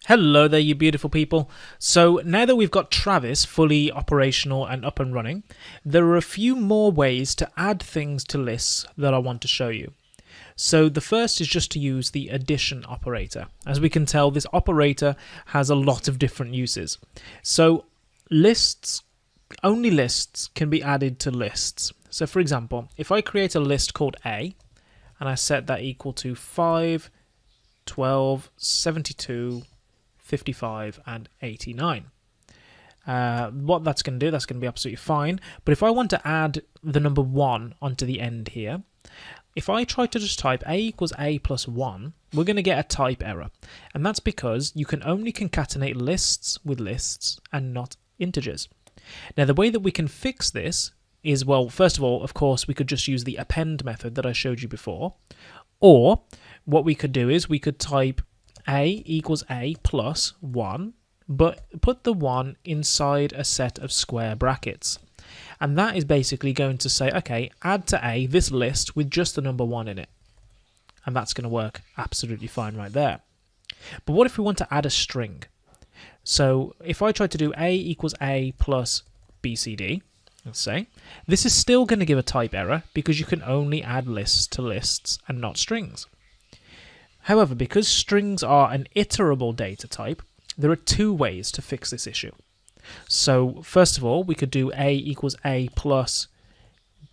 Hello there, you beautiful people. So now that we've got Travis fully operational and up and running, there are a few more ways to add things to lists that I want to show you. So the first is just to use the addition operator. As we can tell, this operator has a lot of different uses. So only lists can be added to lists. So for example, if I create a list called A, and I set that equal to 5, 12, 72, 55 and 89. What that's going to do, that's going to be absolutely fine. But if I want to add the number 1 onto the end here, if I try to just type A equals A plus 1, we're going to get a type error. And that's because you can only concatenate lists with lists and not integers. Now the way that we can fix this is, well, first of all, of course, we could just use the append method that I showed you before. Or what we could do is we could type A equals A plus 1, but put the 1 inside a set of square brackets. And that is basically going to say, okay, add to A this list with just the number 1 in it. And that's going to work absolutely fine right there. But what if we want to add a string? So if I try to do A equals A plus BCD, let's say, this is still going to give a type error because you can only add lists to lists and not strings. However, because strings are an iterable data type, there are two ways to fix this issue. So first of all, we could do A equals A plus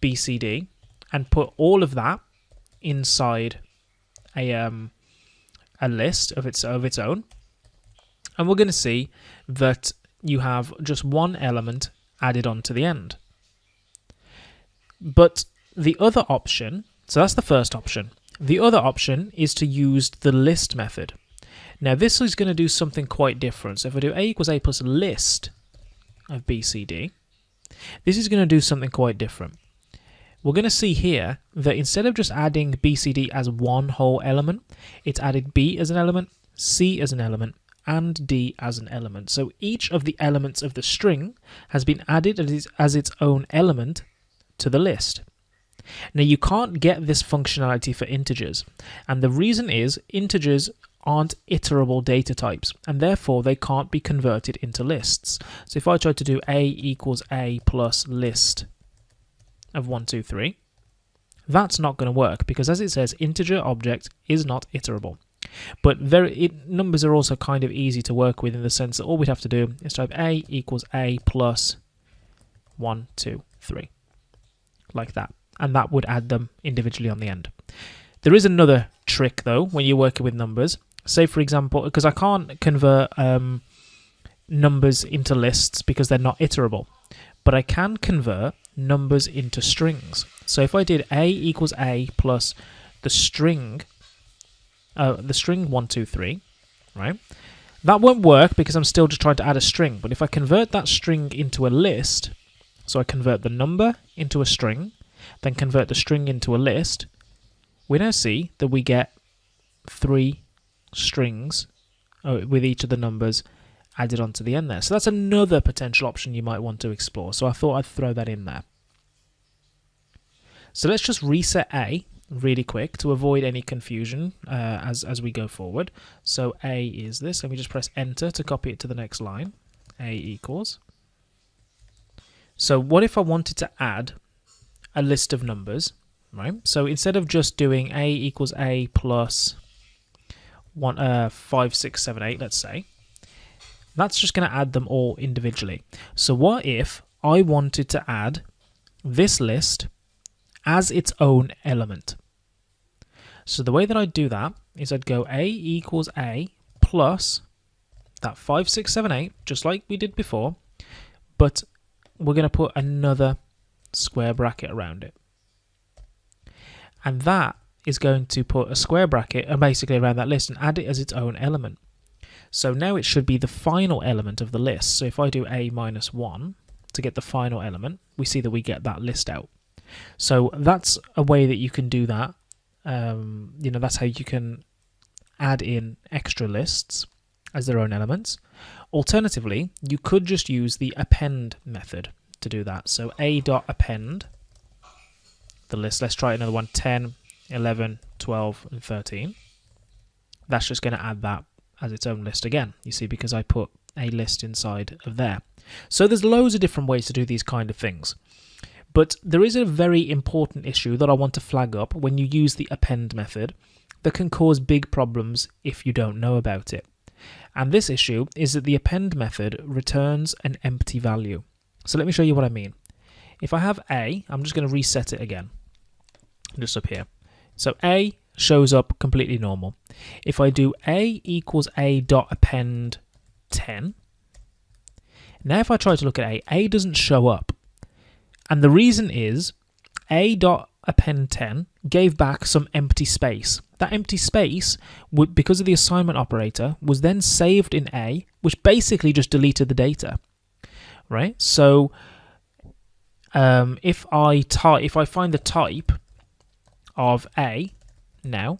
BCD and put all of that inside a list of its own. And we're going to see that you have just one element added on to the end. But the other option, so that's the first option. The other option is to use the list method. Now this is going to do something quite different. So if I do A equals A plus list of BCD, this is going to do something quite different. We're going to see here that instead of just adding BCD as one whole element, it's added B as an element, C as an element, and D as an element. So each of the elements of the string has been added as its own element to the list. Now you can't get this functionality for integers, and the reason is integers aren't iterable data types, and therefore they can't be converted into lists. So if I try to do A equals A plus list of 1, 2, 3, that's not going to work because, as it says, integer object is not iterable. But numbers are also kind of easy to work with in the sense that all we'd have to do is type A equals A plus 1, 2, 3, like that. And that would add them individually on the end. There is another trick though when you're working with numbers. Say for example, because I can't convert numbers into lists because they're not iterable, but I can convert numbers into strings. So if I did A equals A plus the string 1, 2, 3, right? That won't work because I'm still just trying to add a string. But if I convert that string into a list, so I convert the number into a string, then convert the string into a list, we now see that we get 3 strings with each of the numbers added onto the end there. So that's another potential option you might want to explore. So I thought I'd throw that in there. So let's just reset A really quick to avoid any confusion as we go forward. So A is this, and we just press enter to copy it to the next line. A equals. So what if I wanted to add a list of numbers, right? So instead of just doing A equals A plus 5, 6, 7, 8, let's say, that's just going to add them all individually. So what if I wanted to add this list as its own element? So the way that I'd do that is I'd go A equals A plus that 5, 6, 7, 8, just like we did before, but we're going to put another square bracket around it. And that is going to put a square bracket basically around that list and add it as its own element. So now it should be the final element of the list. So if I do A minus 1 to get the final element, we see that we get that list out. So that's a way that you can do that. That's how you can add in extra lists as their own elements. Alternatively, you could just use the append method to do that. So a.append the list. Let's try another one. 10, 11, 12, and 13. That's just going to add that as its own list again, you see, because I put a list inside of there. So there's loads of different ways to do these kind of things. But there is a very important issue that I want to flag up when you use the append method that can cause big problems if you don't know about it. And this issue is that the append method returns an empty value. So let me show you what I mean. If I have A, I'm just going to reset it again, just up here. So A shows up completely normal. If I do A equals A dot append 10, now if I try to look at A doesn't show up. And the reason is A dot append 10 gave back some empty space. That empty space, because of the assignment operator, was then saved in A, which basically just deleted the data, right? So if I find the type of A now,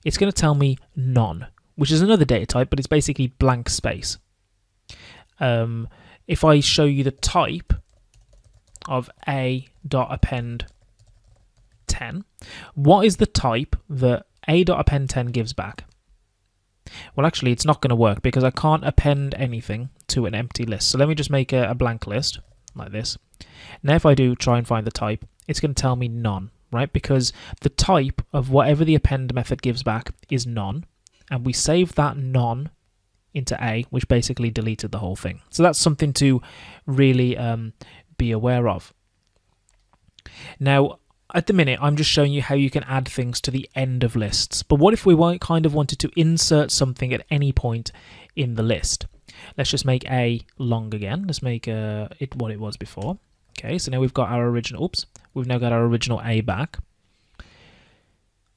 it's going to tell me none, which is another data type, but it's basically blank space. If I show you the type of A dot append 10, what is the type that A dot append 10 gives back? Well, actually, it's not going to work because I can't append anything to an empty list. So let me just make a blank list like this. Now, if I do try and find the type, it's going to tell me none, right? Because the type of whatever the append method gives back is none, and we saved that none into A, which basically deleted the whole thing. So that's something to really be aware of. Now, at the minute, I'm just showing you how you can add things to the end of lists. But what if we kind of wanted to insert something at any point in the list? Let's just make A long again. Let's make it what it was before. Okay, so now we've got our original, we've now got our original A back.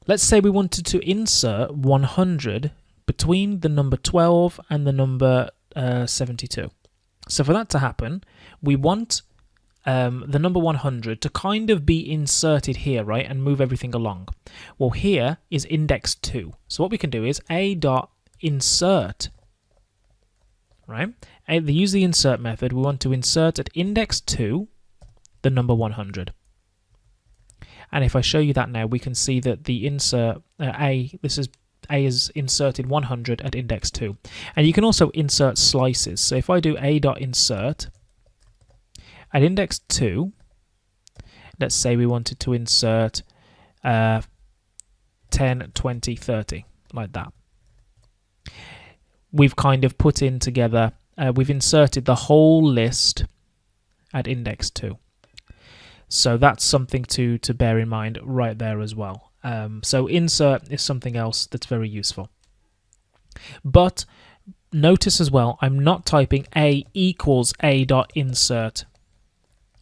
Let's say we wanted to insert 100 between the number 12 and the number 72. So for that to happen, we want the number 100 to kind of be inserted here, right, and move everything along. Well, here is index 2. So what we can do is A dot insert, right? They use the insert method. We want to insert at index 2 the number 100. And if I show you that now, we can see that the insert A is inserted 100 at index 2. And you can also insert slices. So if I do A dot insert at index 2, let's say we wanted to insert 10, 20, 30, like that. We've kind of put in together, we've inserted the whole list at index 2. So that's something to bear in mind right there as well. So insert is something else that's very useful. But notice as well, I'm not typing A equals A dot insert,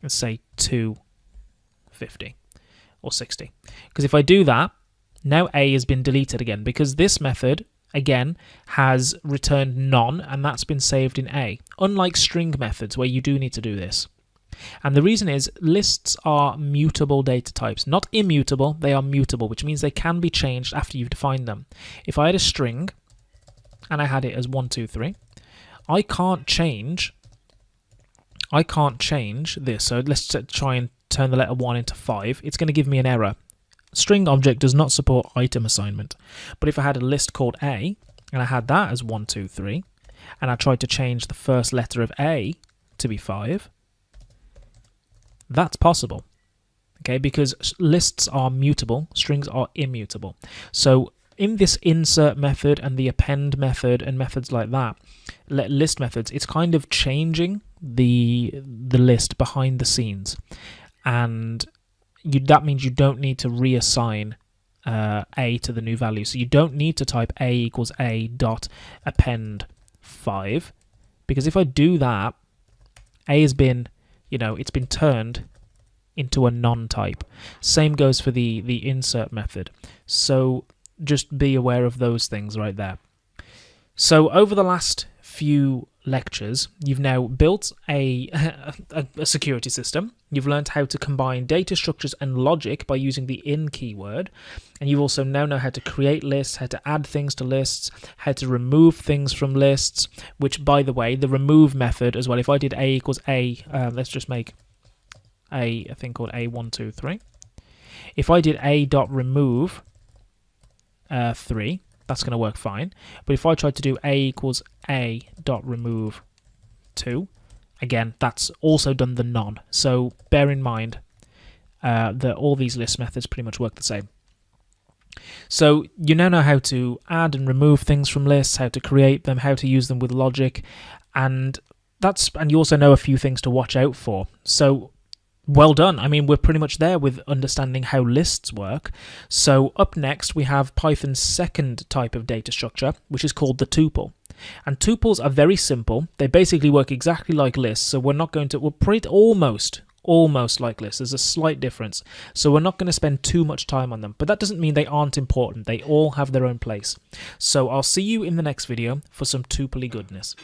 let's say 250 or 60. Because if I do that, now A has been deleted again, because this method, again, has returned none, and that's been saved in A, unlike string methods where you do need to do this. And the reason is lists are mutable data types, not immutable, they are mutable, which means they can be changed after you've defined them. If I had a string and I had it as 1, 2, 3, I can't change this. So let's try and turn the letter 1 into 5. It's going to give me an error. String object does not support item assignment. But if I had a list called A and I had that as 1, 2, 3, and I tried to change the first letter of A to be 5, that's possible, okay, because lists are mutable, strings are immutable. So in this insert method and the append method and methods like that, list methods, it's kind of changing the list behind the scenes, and that means you don't need to reassign A to the new value. So you don't need to type A equals A dot append 5, because if I do that, A has been, it's been turned into a non-type. Same goes for the insert method. So just be aware of those things right there. So over the last few lectures, you've now built a security system. You've learned how to combine data structures and logic by using the in keyword. And you also now know how to create lists, how to add things to lists, how to remove things from lists, which, by the way, the remove method as well, if I did A equals A, let's just make a thing called A123. If I did A dot remove 3, that's going to work fine. But if I try to do a equals a dot remove 2, again, that's also done the none. So bear in mind that all these list methods pretty much work the same. So you now know how to add and remove things from lists, how to create them, how to use them with logic, and you also know a few things to watch out for. So well done. I mean, we're pretty much there with understanding how lists work. So up next, we have Python's second type of data structure, which is called the tuple. And tuples are very simple. They basically work exactly like lists. So we're pretty almost like lists. There's a slight difference. So we're not going to spend too much time on them. But that doesn't mean they aren't important. They all have their own place. So I'll see you in the next video for some tupley goodness.